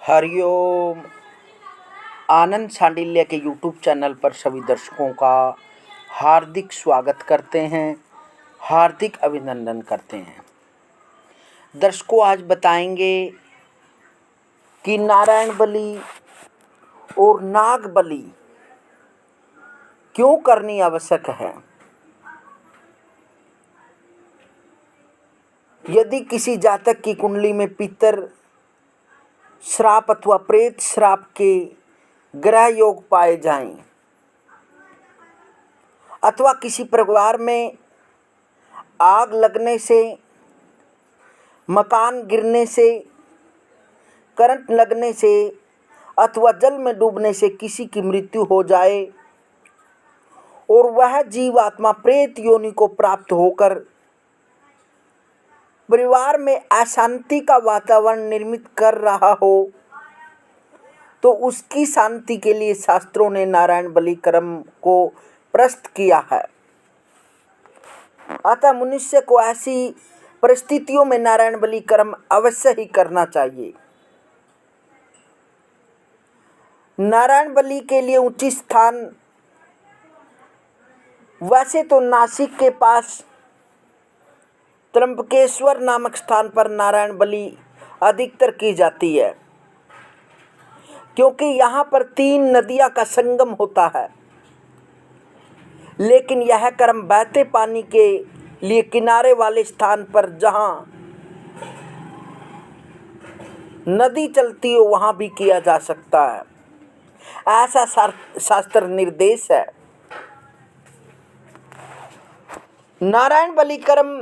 हरिओम। आनंद सांडिल्य के YouTube channel पर सभी दर्शकों का हार्दिक स्वागत करते हैं, हार्दिक अभिनंदन करते हैं। दर्शकों, आज बताएंगे कि नारायण बलि और नाग बलि क्यों करनी आवश्यक है। यदि किसी जातक की कुंडली में पितर श्राप अथवा प्रेत श्राप के ग्रह योग पाए जाएं, अथवा किसी परिवार में आग लगने से, मकान गिरने से, करंट लगने से अथवा जल में डूबने से किसी की मृत्यु हो जाए और वह जीवात्मा प्रेत योनि को प्राप्त होकर परिवार में अशांति का वातावरण निर्मित कर रहा हो, तो उसकी शांति के लिए शास्त्रों ने नारायण बलि कर्म को प्रस्तुत किया है। अतः मनुष्य को ऐसी परिस्थितियों में नारायण बलि कर्म अवश्य ही करना चाहिए। नारायण बलि के लिए उचित स्थान वैसे तो नासिक के पास त्र्यंबकेश्वर नामक स्थान पर नारायण बलि अधिकतर की जाती है, क्योंकि यहाँ पर 3 नदियाँ का संगम होता है। लेकिन यह कर्म बहते पानी के लिए किनारे वाले स्थान पर जहाँ नदी चलती हो वहाँ भी किया जा सकता है, ऐसा शास्त्र निर्देश है। नारायण बलि कर्म,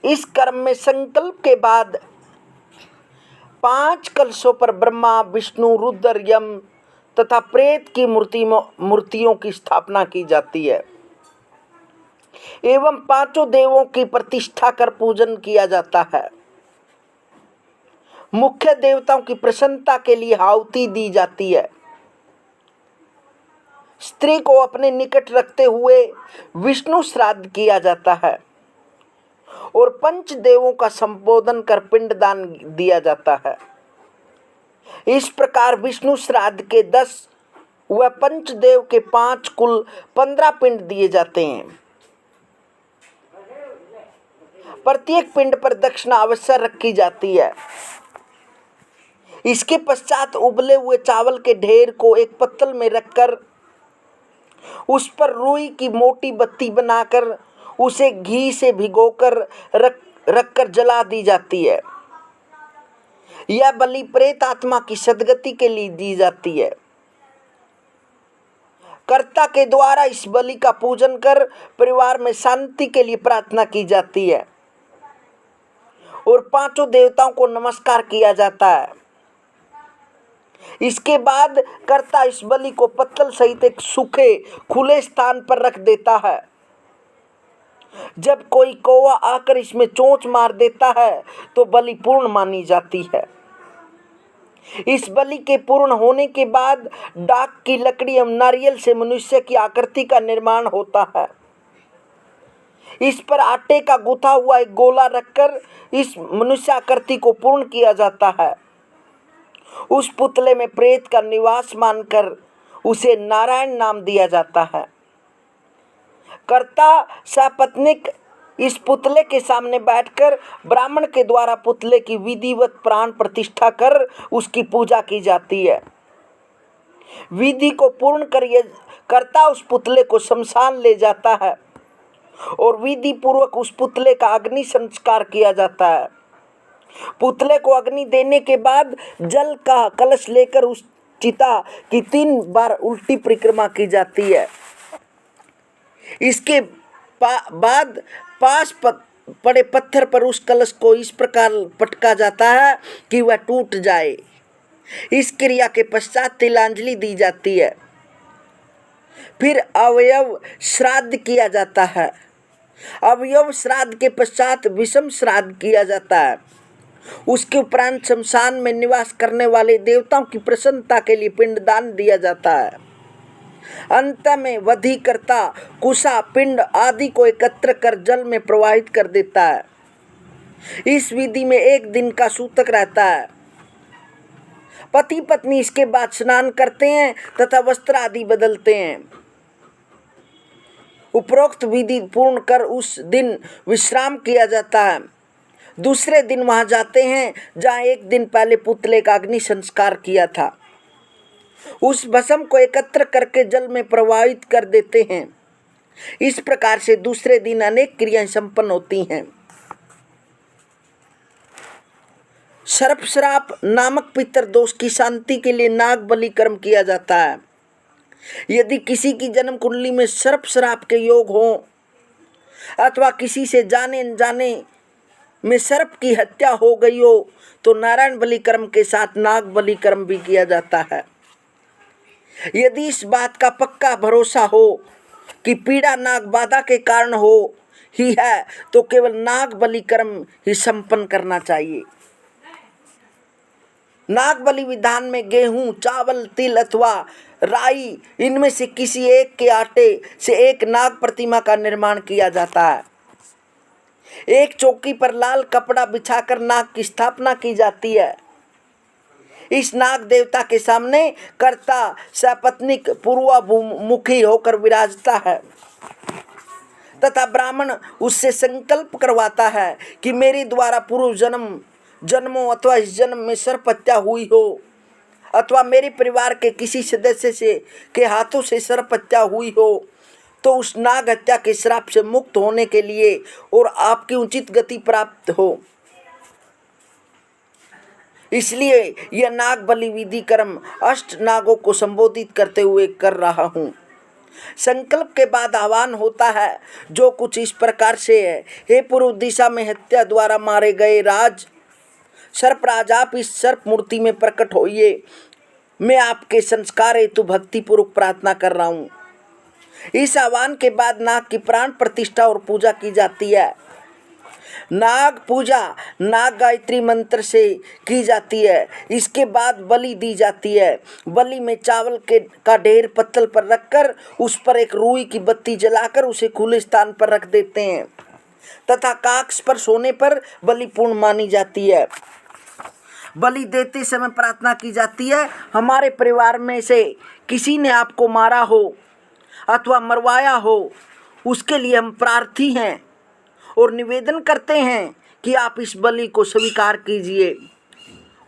इस कर्म में संकल्प के बाद 5 कलशों पर ब्रह्मा, विष्णु, रुद्र, यम तथा प्रेत की मूर्तियों की स्थापना की जाती है एवं 5 देवों की प्रतिष्ठा कर पूजन किया जाता है। मुख्य देवताओं की प्रसन्नता के लिए आहुति दी जाती है। स्त्री को अपने निकट रखते हुए विष्णु श्राद्ध किया जाता है और 5 देवों का संबोधन कर पिंडदान दिया जाता है। इस प्रकार विष्णु श्राद्ध के 10 व पंचदेव के 5 कुल 15 पिंड दिए जाते हैं। प्रत्येक पिंड पर दक्षिणा अवश्य रखी जाती है। इसके पश्चात उबले हुए चावल के ढेर को एक पत्तल में रखकर उस पर रुई की मोटी बत्ती बनाकर उसे घी से भिगोकर रखकर जला दी जाती है। यह बलि प्रेत आत्मा की सद्गति के लिए दी जाती है। कर्ता के द्वारा इस बलि का पूजन कर परिवार में शांति के लिए प्रार्थना की जाती है और 5 देवताओं को नमस्कार किया जाता है। इसके बाद कर्ता इस बलि को पत्तल सहित एक सूखे खुले स्थान पर रख देता है। जब कोई कौवा आकर इसमें चोंच मार देता है तो बलि पूर्ण मानी जाती है। इस बलि के पूर्ण होने के बाद डाक की लकड़ी एवं नारियल से मनुष्य की आकृति का निर्माण होता है। इस पर आटे का गूथा हुआ एक गोला रखकर इस मनुष्य आकृति को पूर्ण किया जाता है। उस पुतले में प्रेत का निवास मानकर उसे नारायण नाम दिया जाता है। कर्ता सपत्नीक इस पुतले के सामने बैठकर ब्राह्मण के द्वारा पुतले की विधिवत प्राण प्रतिष्ठा कर उसकी पूजा की जाती है। विधि को पूर्ण कर कर्ता उस पुतले को शमशान ले जाता है और विधि पूर्वक उस पुतले का अग्नि संस्कार किया जाता है। पुतले को अग्नि देने के बाद जल का कलश लेकर उस चिता की 3 बार उल्टी परिक्रमा की जाती है। इसके बाद पास पड़े पत्थर पर उस कलश को इस प्रकार पटका जाता है कि वह टूट जाए। इस क्रिया के पश्चात तिलांजलि दी जाती है। फिर अवयव श्राद्ध किया जाता है। अवयव श्राद्ध के पश्चात विषम श्राद्ध किया जाता है। उसके उपरांत शमशान में निवास करने वाले देवताओं की प्रसन्नता के लिए पिंडदान दिया जाता है। अंत में वधीकर्ता कुशा पिंड आदि को एकत्र कर जल में प्रवाहित कर देता है। इस विधि में 1 दिन का सूतक रहता है। पति पत्नी इसके बाद स्नान करते हैं तथा वस्त्र आदि बदलते हैं। उपरोक्त विधि पूर्ण कर उस दिन विश्राम किया जाता है। दूसरे दिन वहां जाते हैं जहां एक दिन पहले पुतले का अग्नि संस्कार किया था। उस भस्म को एकत्र करके जल में प्रवाहित कर देते हैं। इस प्रकार से दूसरे दिन अनेक क्रियाएं संपन्न होती हैं। सर्प श्राप नामक पितर दोष की शांति के लिए नाग बलि कर्म किया जाता है। यदि किसी की जन्म कुंडली में सर्प श्राप के योग हो अथवा किसी से जाने अनजाने में सर्प की हत्या हो गई हो तो नारायण बलि कर्म के साथ नाग बलि कर्म भी किया जाता है। यदि इस बात का पक्का भरोसा हो कि पीड़ा नाग बाधा के कारण हो ही है तो केवल नाग बलि कर्म ही संपन्न करना चाहिए। नाग बलि विधान में गेहूं, चावल, तिल अथवा राई इनमें से किसी एक के आटे से एक नाग प्रतिमा का निर्माण किया जाता है। एक चौकी पर लाल कपड़ा बिछाकर नाग की स्थापना की जाती है। इस नाग देवता के सामने कर्ता सपत्नीक पूर्वाभिमुखी होकर विराजता है तथा ब्राह्मण उससे संकल्प करवाता है कि मेरे द्वारा पूर्व जन्मों अथवा इस जन्म में सर्प हत्या हुई हो अथवा मेरे परिवार के किसी सदस्य से के हाथों से सर्प हत्या हुई हो तो उस नाग हत्या के श्राप से मुक्त होने के लिए और आपकी उचित गति प्राप्त हो, इसलिए यह नाग बलि विधि कर्म अष्ट नागों को संबोधित करते हुए कर रहा हूँ। संकल्प के बाद आह्वान होता है जो कुछ इस प्रकार से है। हे पूर्व दिशा में हत्या द्वारा मारे गए राज सर्पराज, आप इस सर्प मूर्ति में प्रकट होइए। मैं आपके संस्कार हेतु भक्ति पूर्वक प्रार्थना कर रहा हूँ। इस आह्वान के बाद नाग की प्राण प्रतिष्ठा और पूजा की जाती है। नाग पूजा नाग गायत्री मंत्र से की जाती है। इसके बाद बलि दी जाती है। बलि में चावल का ढेर पत्तल पर रखकर उस पर एक रुई की बत्ती जलाकर उसे खुले स्थान पर रख देते हैं तथा काक स्पर्श होने पर बलि पूर्ण मानी जाती है। बलि देते समय प्रार्थना की जाती है, हमारे परिवार में से किसी ने आपको मारा हो अथवा मरवाया हो उसके लिए हम प्रार्थी हैं और निवेदन करते हैं कि आप इस बलि को स्वीकार कीजिए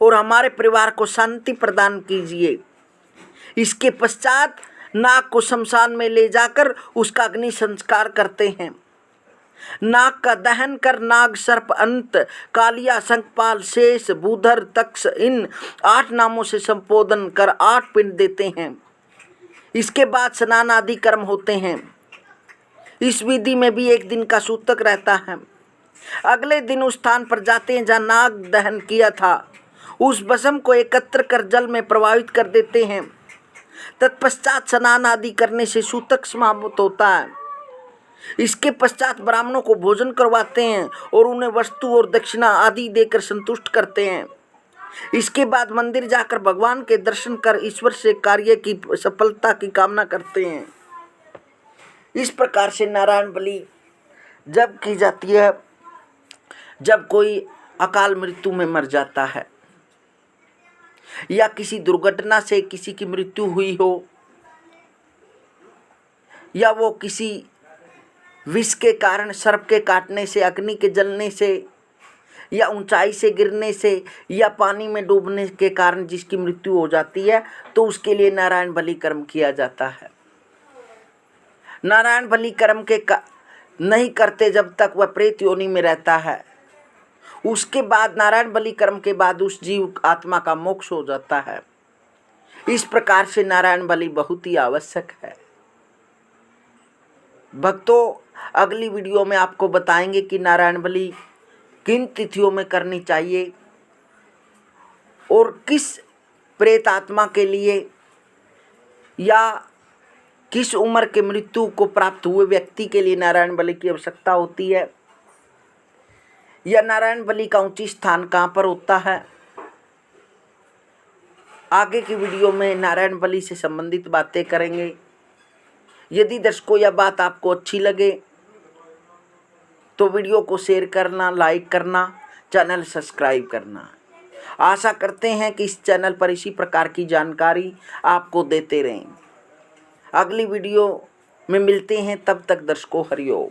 और हमारे परिवार को शांति प्रदान कीजिए। इसके पश्चात नाग को शमशान में ले जाकर उसका अग्नि संस्कार करते हैं। नाग का दहन कर नाग, सर्प, अंत, कालिया, शंखपाल, शेष, भूधर, तक्ष इन 8 नामों से संबोधन कर 8 पिंड देते हैं। इसके बाद स्नान आदि कर्म होते हैं। इस विधि में भी एक दिन का सूतक रहता है। अगले दिन उस स्थान पर जाते हैं जहाँ नाग दहन किया था। उस भस्म को एकत्र कर जल में प्रवाहित कर देते हैं। तत्पश्चात स्नान आदि करने से सूतक समाप्त होता है। इसके पश्चात ब्राह्मणों को भोजन करवाते हैं और उन्हें वस्तु और दक्षिणा आदि देकर संतुष्ट करते हैं। इसके बाद मंदिर जाकर भगवान के दर्शन कर ईश्वर से कार्य की सफलता की कामना करते हैं। इस प्रकार से नारायण बलि जब की जाती है जब कोई अकाल मृत्यु में मर जाता है या किसी दुर्घटना से किसी की मृत्यु हुई हो या वो किसी विष के कारण, सर्प के काटने से, अग्नि के जलने से या ऊंचाई से गिरने से या पानी में डूबने के कारण जिसकी मृत्यु हो जाती है तो उसके लिए नारायण बलि कर्म किया जाता है। नारायण बलि कर्म के नहीं करते जब तक वह प्रेत योनि में रहता है। उसके बाद नारायण बलि कर्म के बाद उस जीव आत्मा का मोक्ष हो जाता है। इस प्रकार से नारायण बलि बहुत ही आवश्यक है। भक्तों, अगली वीडियो में आपको बताएंगे कि नारायण बलि किन तिथियों में करनी चाहिए और किस प्रेत आत्मा के लिए या किस उम्र के मृत्यु को प्राप्त हुए व्यक्ति के लिए नारायण बलि की आवश्यकता होती है, या नारायण बलि का उचित स्थान कहाँ पर होता है। आगे की वीडियो में नारायण बलि से संबंधित बातें करेंगे। यदि दर्शकों यह बात आपको अच्छी लगे तो वीडियो को शेयर करना, लाइक करना, चैनल सब्सक्राइब करना। आशा करते हैं कि इस चैनल पर इसी प्रकार की जानकारी आपको देते रहें। अगली वीडियो में मिलते हैं, तब तक दर्शकों हरिओम।